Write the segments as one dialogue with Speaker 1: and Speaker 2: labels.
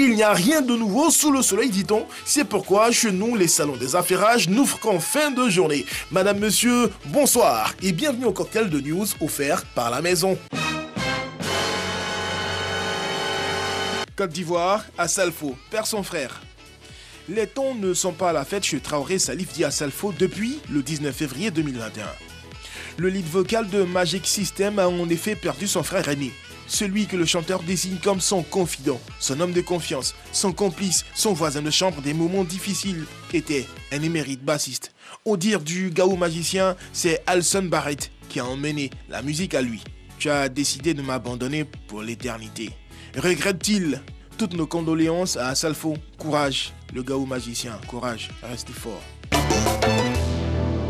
Speaker 1: Il n'y a rien de nouveau sous le soleil, dit-on. C'est pourquoi chez nous, les salons des affairages n'ouvrent qu'en fin de journée. Madame, monsieur, bonsoir et bienvenue au cocktail de news offert par la maison. Côte d'Ivoire, à Salfo, perd son frère. Les tons ne sont pas à la fête chez Traoré Salif Dia Salfo depuis le 19 février 2021. Le lead vocal de Magic System a en effet perdu son frère aîné. Celui que le chanteur désigne comme son confident, son homme de confiance, son complice, son voisin de chambre des moments difficiles, était un émérite bassiste. Au dire du Gao magicien, c'est Alson Barrett qui a emmené la musique à lui. Tu as décidé de m'abandonner pour l'éternité. Regrette-t-il? Toutes nos condoléances à Salfo. Courage, le Gao magicien, courage, restez fort.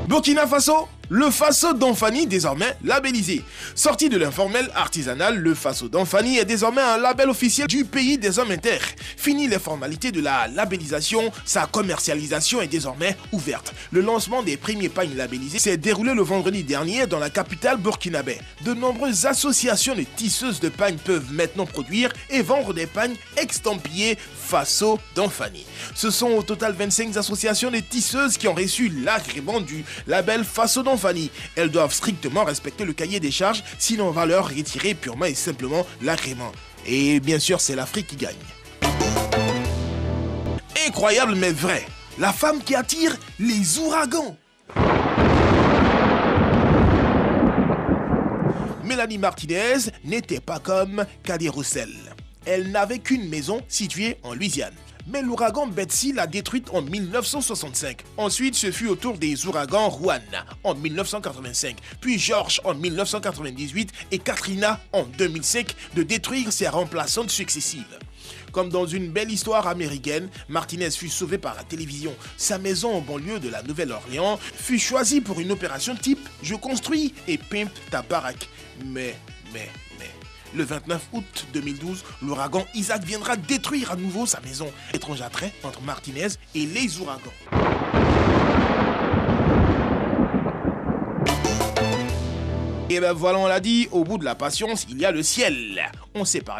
Speaker 1: Burkina Faso, le Faso d'Anfani désormais labellisé. Sorti de l'informel artisanal, le Faso d'Anfani est désormais un label officiel du pays des hommes inter. Fini les formalités de la labellisation, sa commercialisation est désormais ouverte. Le lancement des premiers pagnes labellisés s'est déroulé le vendredi dernier dans la capitale burkinabé. De nombreuses associations de tisseuses de pagnes peuvent maintenant produire et vendre des pagnes estampillées Faso d'Anfani. Ce sont au total 25 associations de tisseuses qui ont reçu l'agrément du label Faso d'Anfani. Elles doivent strictement respecter le cahier des charges, sinon on va leur retirer purement et simplement l'agrément. Et bien sûr, c'est l'Afrique qui gagne. Incroyable mais vrai, la femme qui attire les ouragans. Mélanie Martinez n'était pas comme Kadri Roussel. Elle n'avait qu'une maison située en Louisiane. Mais l'ouragan Betsy l'a détruite en 1965. Ensuite, ce fut au tour des ouragans Juan en 1985, puis George en 1998 et Katrina en 2005 de détruire ses remplaçantes successives. Comme dans une belle histoire américaine, Martinez fut sauvée par la télévision. Sa maison en banlieue de la Nouvelle-Orléans fut choisie pour une opération type « Je construis et pimpe ta baraque ». Mais... Le 29 août 2012, l'ouragan Isaac viendra détruire à nouveau sa maison. Étrange attrait entre Martinez et les ouragans. Et ben voilà, on l'a dit, au bout de la patience, il y a le ciel. On sépare